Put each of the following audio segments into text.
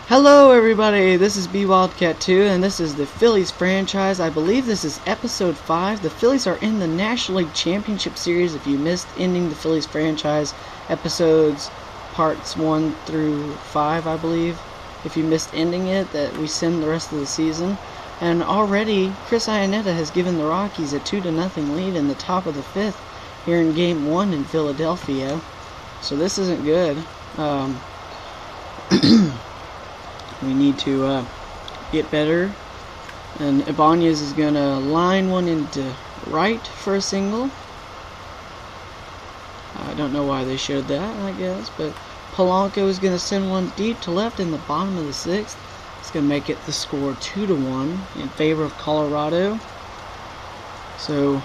Hello everybody, this is B-Wildcat2 and this is the Phillies franchise. I believe this is episode 5. The Phillies are in the National League Championship Series. If you missed ending the Phillies franchise episodes parts 1 through 5, I believe. If you missed ending it, that we send the rest of the season. And already, Chris Iannetta has given the Rockies a 2-0 lead in the top of the 5th here in Game 1 in Philadelphia. So this isn't good. We need to get better. And Ibanez is going to line one into right for a single. I don't know why they showed that, I guess. But Polanco is going to send one deep to left in the bottom of the 6th. It's going to make it the score 2-1 in favor of Colorado. So,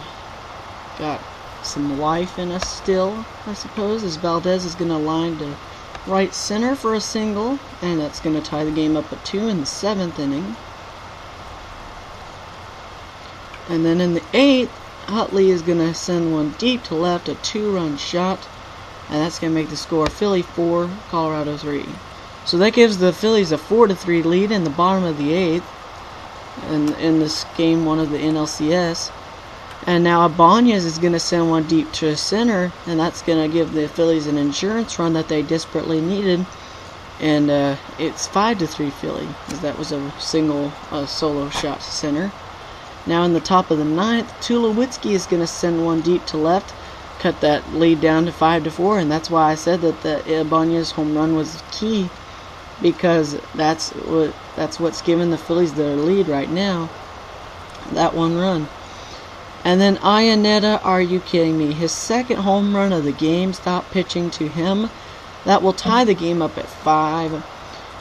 got some life in us still, I suppose, as Valdez is going to line to right center for a single, and that's going to tie the game up at 2 in the 7th inning. And then in the 8th, Utley is going to send one deep to left, a 2-run shot, and that's going to make the score Philly 4, Colorado 3. So that gives the Phillies a 4-3 lead in the bottom of the 8th, and in this game 1 of the NLCS. And now Ibanez is going to send one deep to center, and that's going to give the Phillies an insurance run that they desperately needed. And it's 5-3 Philly, as that was a single solo shot to center. Now in the top of the 9th, Tulowitzki is going to send one deep to left, cut that lead down to 5-4, and that's why I said that the Ibanez home run was key, because that's what's giving the Phillies their lead right now, that one run. And then Iannetta, are you kidding me? His second home run of the game, stop pitching to him. That will tie the game up at 5.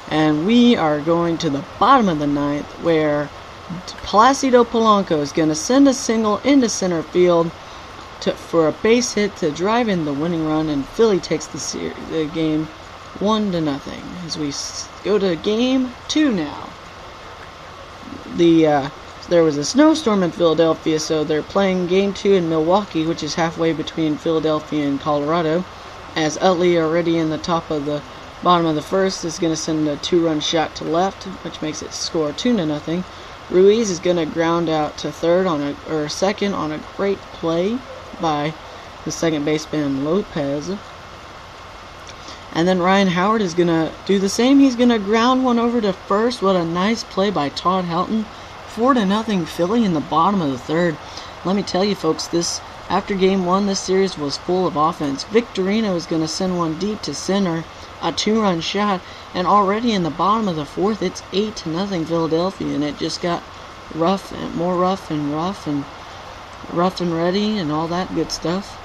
And we are going to the bottom of the 9th, where Placido Polanco is going to send a single into center field for a base hit to drive in the winning run, and Philly takes the game 1-0. As we go to game 2 now. There was a snowstorm in Philadelphia, so they're playing Game 2 in Milwaukee, which is halfway between Philadelphia and Colorado. As Utley, already in the top of the bottom of the 1st, is going to send a 2-run shot to left, which makes it score 2-0. Ruiz is going to ground out to second on a great play by the second baseman Lopez. And then Ryan Howard is going to do the same. He's going to ground one over to first. What a nice play by Todd Helton. 4-0 Philly in the bottom of the 3rd. Let me tell you, folks, after Game 1, this series was full of offense. Victorino is going to send one deep to center, a 2-run shot, and already in the bottom of the 4th, it's 8-0 Philadelphia, and it just got rough and more rough and ready and all that good stuff.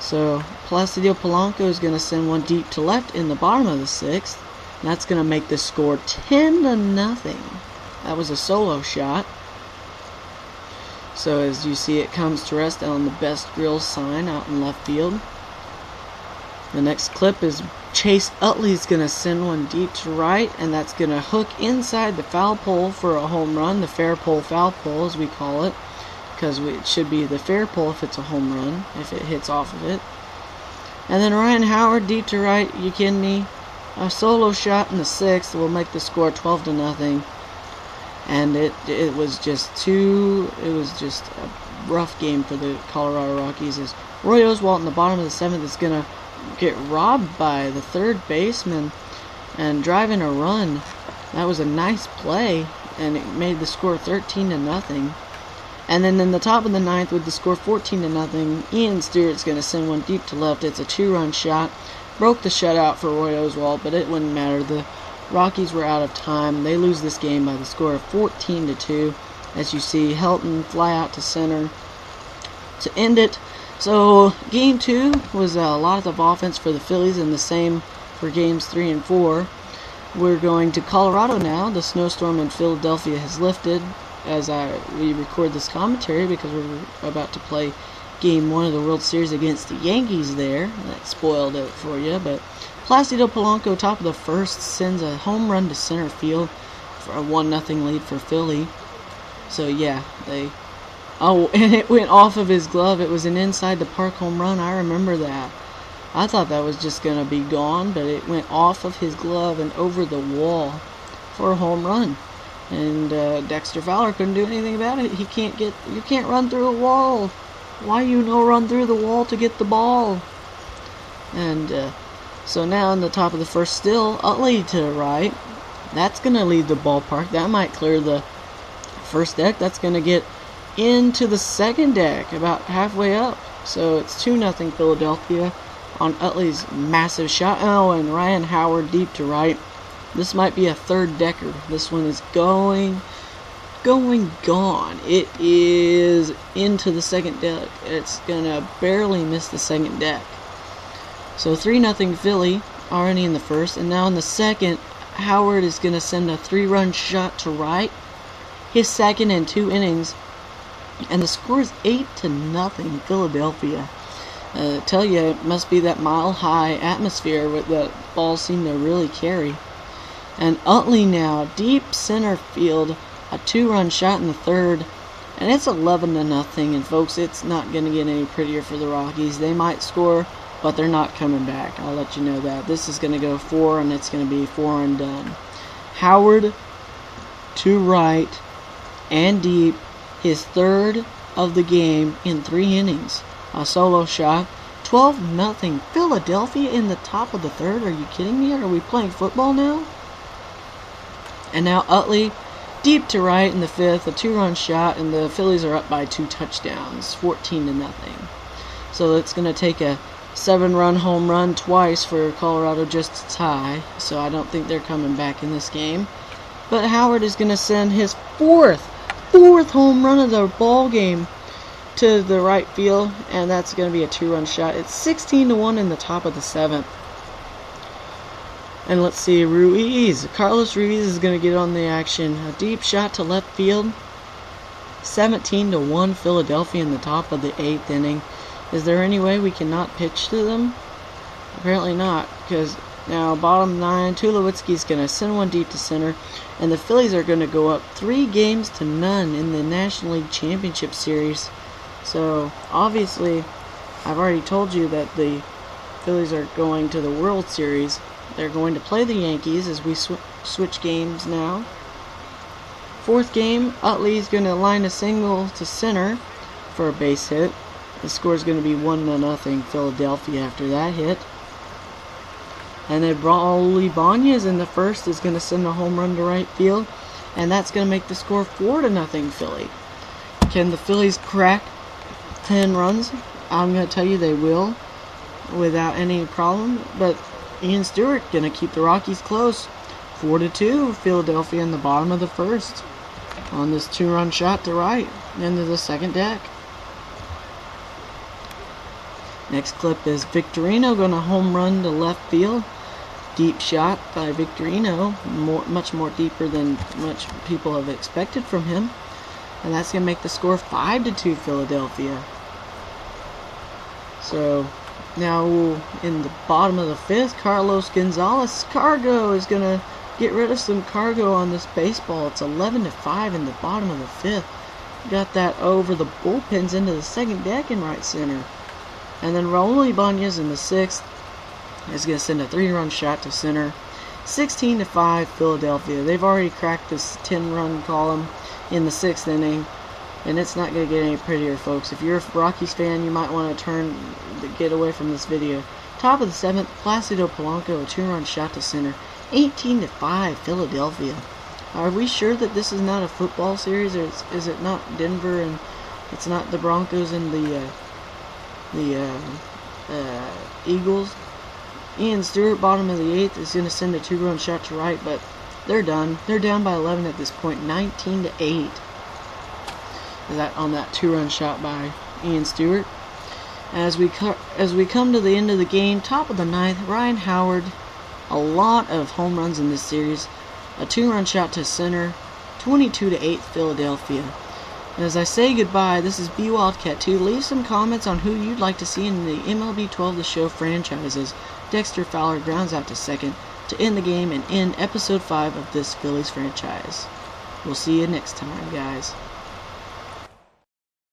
So Placido Polanco is going to send one deep to left in the bottom of the 6th, and that's going to make the score 10-0. That was a solo shot. So as you see, it comes to rest on the Best Grills sign out in left field. The next clip is Chase Utley is going to send one deep to right, and that's going to hook inside the foul pole for a home run, the fair pole foul pole as we call it, because it should be the fair pole if it's a home run, if it hits off of it. And then Ryan Howard deep to right, you kidding me? A solo shot in the 6th will make the score 12-0. And it was just a rough game for the Colorado Rockies, as Roy Oswalt in the bottom of the 7th is going to get robbed by the third baseman and drive in a run. That was a nice play, and it made the score 13-0. And then in the top of the 9th, with the score 14-0, Ian Stewart's going to send one deep to left. It's a 2-run shot. Broke the shutout for Roy Oswalt, but it wouldn't matter. The Rockies were out of time. They lose this game by the score of 14-2. As you see, Helton fly out to center to end it. So Game 2 was a lot of offense for the Phillies, and the same for Games 3 and 4. We're going to Colorado now. The snowstorm in Philadelphia has lifted as we record this commentary, because we're about to play Game 1 of the World Series against the Yankees there. That spoiled it for you, but Placido Polanco, top of the 1st, sends a home run to center field for a 1-0 lead for Philly. So yeah, and it went off of his glove. It was an inside the park home run. I remember that. I thought that was just going to be gone, but it went off of his glove and over the wall for a home run. And Dexter Fowler couldn't do anything about it. You can't run through a wall. Why you no run through the wall to get the ball? And so now in the top of the first still, Utley to the right. That's going to leave the ballpark. That might clear the first deck. That's going to get into the second deck about halfway up. So it's 2-0 Philadelphia on Utley's massive shot. Oh, and Ryan Howard deep to right. This might be a third decker. This one is going gone. It is into the second deck. It's going to barely miss the second deck. So 3-0 Philly already in the first. And now in the second, Howard is going to send a 3-run shot to right. His second in 2 innings. And the score is 8-0 Philadelphia. Tell you, it must be that mile-high atmosphere with the balls seem to really carry. And Utley now, deep center field, a 2-run shot in the third. And it's 11-0. And folks, it's not going to get any prettier for the Rockies. They might score, but they're not coming back. I'll let you know that. This is going to go 4, and it's going to be 4 and done. Howard to right and deep. His third of the game in 3 innings. A solo shot. 12-0 Philadelphia in the top of the third. Are you kidding me? Are we playing football now? And now Utley deep to right in the fifth. A 2-run shot, and the Phillies are up by 2 touchdowns. 14-0. So it's going to take a 7-run home run twice for Colorado just to tie. So I don't think they're coming back in this game. But Howard is going to send his fourth home run of the ball game to the right field, and that's going to be a 2-run shot. It's 16-1 in the top of the 7th. And let's see, Carlos Ruiz is going to get on the action. A deep shot to left field. 17-1 Philadelphia in the top of the 8th inning. Is there any way we cannot pitch to them? Apparently not, because now bottom 9, Tulowitzki's going to send one deep to center, and the Phillies are going to go up 3-0 in the National League Championship Series. So obviously, I've already told you that the Phillies are going to the World Series. They're going to play the Yankees as we switch games now. 4th game, Utley's going to line a single to center for a base hit. The score is going to be 1-0 Philadelphia after that hit. And then Raul Ibanez in the first is going to send a home run to right field. And that's going to make the score 4-0 Philly. Can the Phillies crack 10 runs? I'm going to tell you they will without any problem. But Ian Stewart going to keep the Rockies close. 4-2 Philadelphia in the bottom of the first on this 2-run shot to right into the second deck. Next clip is Victorino going to home run to left field. Deep shot by Victorino, much more deeper than much people have expected from him. And that's going to make the score 5-2 Philadelphia. So now in the bottom of the 5th, Carlos Gonzalez Cargo is going to get rid of some cargo on this baseball. It's 11-5 in the bottom of the 5th. Got that over the bullpens into the second deck in right center. And then Raul Ibanez in the 6th is going to send a 3-run shot to center. 16-5 Philadelphia. They've already cracked this 10-run column in the 6th inning, and it's not going to get any prettier, folks. If you're a Rockies fan, you might want to get away from this video. Top of the 7th, Placido Polanco, a 2-run shot to center. 18-5 Philadelphia. Are we sure that this is not a football series, or is it not Denver and it's not the Broncos and the Eagles? Ian Stewart, bottom of the 8th, is going to send a 2-run shot to right, but they're done. They're down by 11 at this point, 19-8. Is that on that 2-run shot by Ian Stewart? As we come to the end of the game, top of the 9th, Ryan Howard, a lot of home runs in this series. A 2-run shot to center, 22-8 Philadelphia. And as I say goodbye, this is B Wildcat 2. Leave some comments on who you'd like to see in the MLB 12 The Show franchises. Dexter Fowler grounds out to second to end the game and end episode 5 of this Phillies franchise. We'll see you next time, guys.